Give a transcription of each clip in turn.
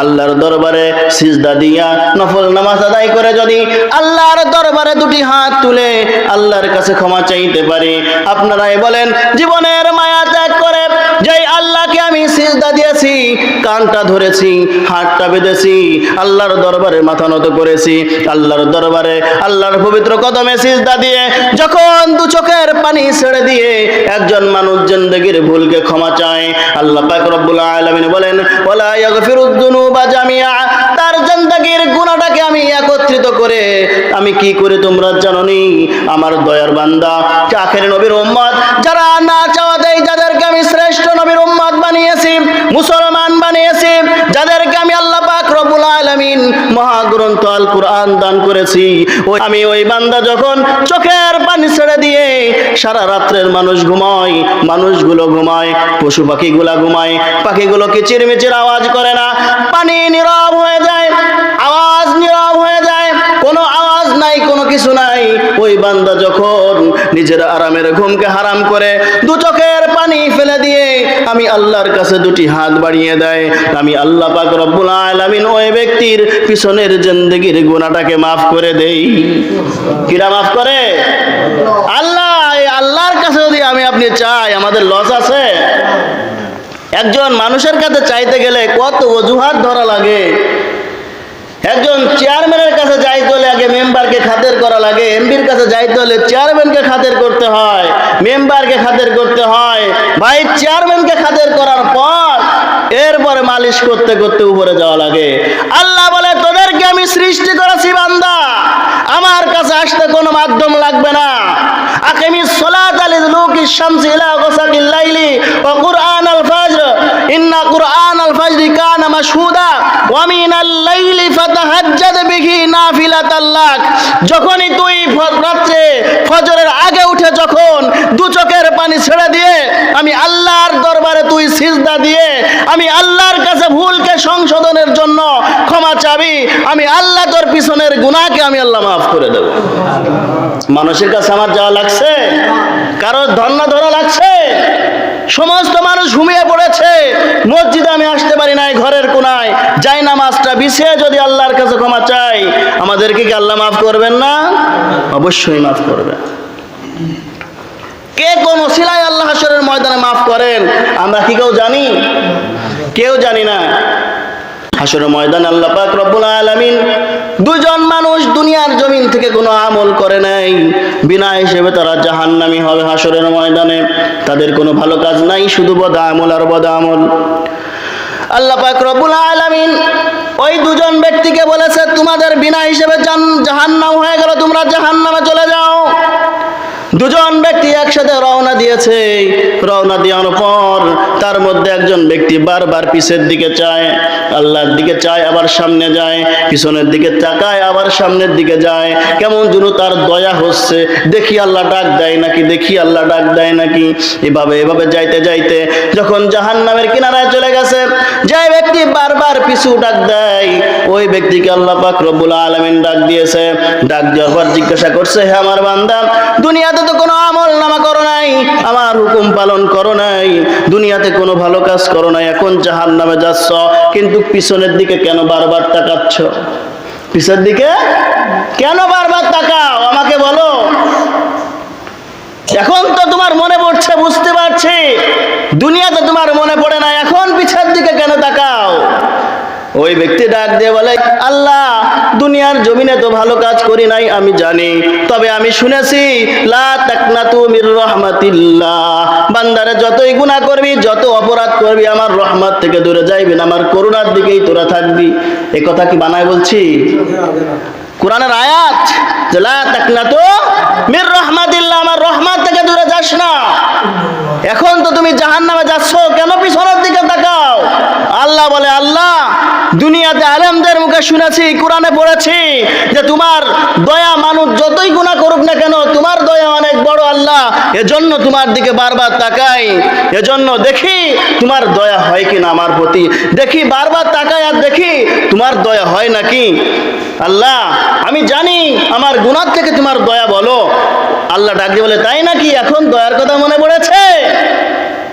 আল্লাহর দরবারে সিজদা দিয়া নফল নামাজ আদায় করে যদি আল্লাহর দরবারে দুটি হাত তুলে আল্লাহর কাছে ক্ষমা চাইতে পারি, আপনারাই বলেন জীবনের মায়া ত্যাগ করে যেই আল্লাহকে আমি সিজদা দিয়েছি, কানটা ধরেছি, হাতটা বেঁধেছি, আল্লাহর দরবারে মাথা নত করেছি, আল্লাহর দরবারে আল্লাহর পবিত্র কদমে সিজদা দিয়ে যখন দু চোখের পানি ছেড়ে দিয়ে একজন মানুষ জিন্দেগির ভুলকে ক্ষমা চায়, আল্লাহ পাক রব্বুল আলামিন বলেন ওয়ালা ইয়াগফিরুদ যুনুবা জামিআ, তার জিন্দেগির গুনাহটাকে আমি একত্রিত করে আমি কি করে তোমরা জানোনি? আমার দয়ার বান্দা আখের নবীর উম্মত যারা না চাওয়াতেই যাদেরকে আমি শ্রেষ্ঠ নবীর উম্মত বানিয়েছি, মুসলমান বানিয়েছি, যাদেরকে আমি আল্লাহ পাক রব্বুল আলামিন মহাগ্রন্থ আল কুরআন দান করেছি, আমি ওই বান্দা যখন চোখের পানি ছেড়ে দিয়ে সারা রাত্রের মানুষ ঘুমায়, মানুষগুলো ঘুমায়, পশু পাখিগুলা ঘুমায়, পাখিগুলো কিচিরমিচির আওয়াজ করে না, পানি নীরব হয়ে যায়, আওয়াজ নীরব হয়ে যায়, কোনো আওয়াজ নাই, কোনো কিছু নাই, ওই বান্দা যখন নিজের আরামের ঘুমকে হারাম করে দু চোখের পানি ফেলে দিয়ে আমি আল্লাহর কাছে দুটি হাত বাড়িয়ে দেয়, আমি আল্লাহ পাক রব্বুল আলামিন ওই ব্যক্তির পিছনের জিন্দেগির গুনাহটাকে মাফ করে দেই। কিরা মাফ করে? আল্লাহ। এই আল্লাহর কাছে যদি আমি আপনি চাই, আমাদের লস আছে? একজন মানুষের কাছে চাইতে গেলে কত অজুহাত ধরা লাগে। একজন চেয়ারম্যানের কাছে যাইতে হলে আগে মেম্বারকে খাতের করা লাগে, এমপির কাছে যাইতে হলে চেয়ারম্যানকে খাতের করতে হয়, মেম্বারকে খাতের করতে হয়, ভাই চেয়ারম্যানকে খাতের করার পর এরপরে মালিশ করতে করতে উপরে যাওয়া লাগে। আল্লাহ বলে তোদেরকে আমি সৃষ্টি করেছি বান্দা, আমার কাছে আসতে কোনো মাধ্যম লাগবে না। আকিমিস সালাতা লিদুলুকিশ শামসি ইলা গাসাকিল লাইলি ওয়া কুরআনাল ফাজর ইন্না কুরআনাল ফাজরি কানা মাশহুদা ওয়া মিনাল লাইলি ফাতাহাজ্জাদ বিহি নাফিলাতাল লাক। যখনই তুই রাতে ফজরের আগে উঠে যখন দু চোখের পানি ছেড়ে দিয়ে আমি আল্লাহর দরবারে তুই সিজদা দিয়ে আমি আল্লাহর কাছে ভুলকে সংশোধনের জন্য ক্ষমা চাবি, আমি আল্লাহ তোর পিছনের গুনাহকে আমি আল্লাহ মাফ করে দেব। মানুষের কাছে আমার যাওয়া লাগছে? কারোর ধর্ণা ধরা লাগছে? সমস্ত মানুষ ঘুমিয়ে পড়েছে, মসজিদে আমি আসতে পারি নাই, ঘরের কোনায় যাই নামাজটা বিছিয়ে যদি আল্লাহর কাছে ক্ষমা চাই, আমাদেরকে কি আল্লাহ মাফ করবেন না? অবশ্যই মাফ করবেন। কে কোন ওসিলায় আল্লাহ হাশরের ময়দানে মাফ করেন আমরা কি কেউ জানি? কেউ জানি না। হাশরের ময়দানে আল্লাহ পাক রব্বুল আলামিন দুজন মানুষ দুনিয়ার জমিন থেকে কোনো আমল করে নাই, বিনা হিসেবে তারা জাহান্নামী হবে হাশরের ময়দানে। তাদের কোনো ভালো কাজ নাই, শুধু বদ আমল আর বদ আমল। আল্লাহ পাক রব্বুল আলামিন ওই দুজন ব্যক্তিকে বলেছে তোমাদের বিনা হিসেবে জাহান্নাম হয়ে গেল, তোমরা জাহান্নামে চলে যাও। দুজন ব্যক্তি একসাথে রওনা দিয়েছে, রওনা দেওয়ার পর তার মধ্যে একজন ব্যক্তি বারবার পিছের দিকে চায়, আল্লাহর দিকে চায়, আবার সামনে যায়, পিছনের দিকে তাকায়, আবার সামনের দিকে যায়, কেমন যেন তার দয়া হচ্ছে, দেখি আল্লাহ ডাক দেয় নাকি, দেখি আল্লাহ ডাক দেয় নাকি। এভাবে এভাবে যাইতে যাইতে যখন জাহান্নামের কিনারায় চলে গেছে, যে ব্যক্তি বারবার পিছু ডাক দেয় ওই ব্যক্তিকে আল্লাহ পাক রব্বুল আলামিন ডাক দিয়েছে। ডাক দেওয়ার পর জিজ্ঞাসা করছে, হে আমার বান্দা, দুনিয়াতে তো কোনো আমল নামা করো নাই, আমার হুকুম পালন করো নাই, দুনিয়াতে কোনো ভালো কাজ করো নাই, এখন জাহান্নামে যাচ্ছ, কিন্তু পিছনের দিকে কেন বারবার তাকাচ্ছ? পিছের দিকে কেন বারবার তাকাও আমাকে বলো। এখন তো তোমার মনে পড়ছে, বুঝতে পারছি, দুনিয়াতে তোমার মনে পড়ে না, এখন পিছের দিকে কেন তাকাও? ওই ব্যক্তি ডাক দিয়ে বলে, আল্লাহ দুনিয়ার জমিনে তো ভালো কাজ করি নাই আমি জানি, তবে আমি শুনেছি লা তাকনাতু মির রাহমাতিল্লাহ, বান্দারে যতই গুনাহ করবি, যত অপরাধ করবি, আমার রহমত থেকে দূরে যাইবি না, আমার করুণার দিকেই তোরা থাকবি। এই কথা কি বানায় বলছি? কোরআনের আয়াত, যে লা তাকনাতু মির রাহমাতিল্লাহ, আমার রহমত থেকে দূরে যাস না। এখন তো তুমি জাহান্নামে যাচ্ছ, কেন পিছনের দিকে তাকাও? আল্লাহ বলে, আল্লাহ দুনিয়াতে আলেমদের মুখে শুনেছি, কোরআনে পড়েছি যে তোমার দয়া মানুষ যতই গুনাহ করুক না কেন, তোমার দয়া অনেক বড় আল্লাহ, এজন্য তোমার দিকে বারবার তাকাই, এজন্য দেখি তোমার দয়া হয় কিনা আমার প্রতি, দেখি বারবার তাকাই আর দেখি তোমার দয়া হয় নাকি। আল্লাহ আমি জানি আমার গুনাহ থেকে তোমার দয়া বলো। আল্লাহ ডাক দিয়ে বলে, তাই নাকি, এখন দয়ার কথা মনে পড়েছে?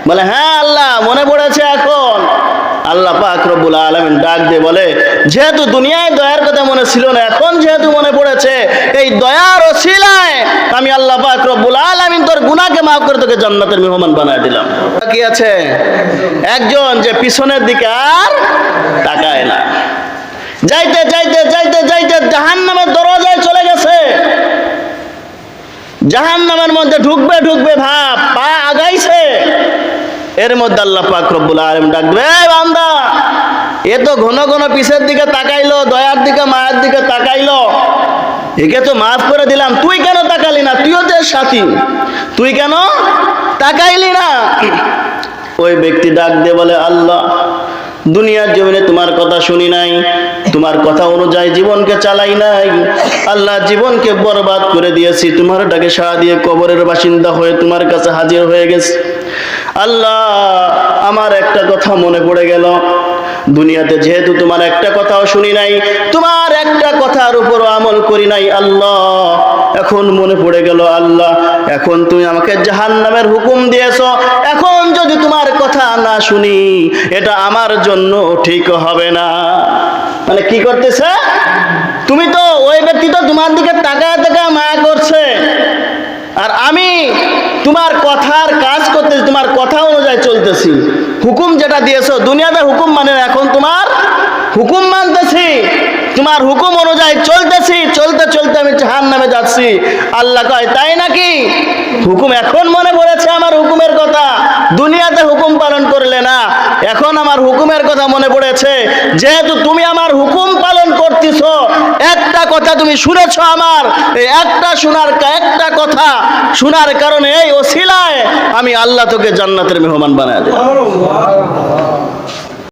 বলে, হ্যাঁ আল্লাহ মনে পড়েছে এখন। আল্লাহ পাক রব্বুল আলামিন ডাক দিয়ে বলে, যেহেতু দুনিয়ায় দয়ার কথা মনে ছিল না, এখন যেহেতু মনে পড়েছে, এই দয়ার ওসিলায় আমি আল্লাহ পাক রব্বুল আলামিন তোর গুনাহকে মাফ করে তোকে জান্নাতের মেহমান বানায় দিলাম। কি আছে? একজন যে পিছনের দিকে আর তাকায় না, যাইতে যাইতে যাইতে যাইতে জাহান্নামের দরজায় চলে গেছে। জাহান্নামের মধ্যে ঢুকবে ঢুকবে ভাব, পা আগাইছে, এর মধ্যে আল্লাহ পাক রব্বুল আলামিন ডাকবে, এই বান্দা, এ তো ঘন ঘন পিছের দিকে তাকাইলো, দয়ার দিকে মায়ের দিকে তাকাইলো, একে তো মাফ করে দিলাম, তুই কেন তাকালি না? তুইও তো সাথী, তুই কেন তাকাইলি না? ওই ব্যক্তি ডাক দিয়ে বলে, আল্লাহ, দুনিয়ার জমিনে তোমার কথা শুনি নাই, তোমার কথা অনুযায়ী জীবনকে চালাই নাই, আল্লাহ জীবনকে বরবাদ করে দিয়েছি, তোমার ডাকে সাড়া দিয়ে কবরের বাসিন্দা হয়ে তোমার কাছে হাজির হয়ে গেছে। আল্লাহ, আমার একটা কথা মনে পড়ে গেল, দুনিয়াতে যেহেতু তোমার একটা কথাও শুনি নাই, তোমার একটা কথার উপরও আমল করি নাই, আল্লাহ এখন মনে পড়ে গেল, আল্লাহ এখন তুমি আমাকে জাহান্নামের হুকুম দিয়েছো, এখন যদি তোমার কথা না শুনি এটা আমার জন্য ঠিক হবে না। মানে কি করতেছে? তুমি তো, ওই ব্যক্তি তো তোমার দিকে তাকায় তাকায় মায়া করছে, আর আমি তোমার কথার কাজ করতেছি, তোমার কথা অনুযায়ী চলতেছি, হুকুম যেটা দিয়েছো, দুনিয়াতে হুকুম মানে না, এখন তোমার হুকুম মানতেছি, তোমার হুকুম অনুযায়ী চলতেছি, চলতে চলতে আমি জাহান্নামে যাচ্ছি। আল্লাহ কয়, তাই নাকি? হুকুম এখন মনে পড়েছে আমার হুকুমের কথা, দুনিয়াতে হুকুম পালন করলে না, এখন আমার হুকুমের কথা মনে পড়েছে, যেহেতু তুমি আমার হুকুম পালন করতেছো, একটা কথা তুমি শুনেছো আমার, এই একটা কথা শোনার কারণে এই ওসিলায় আমি আল্লাহ তোকে জান্নাতের মেহমান বানায় দেব।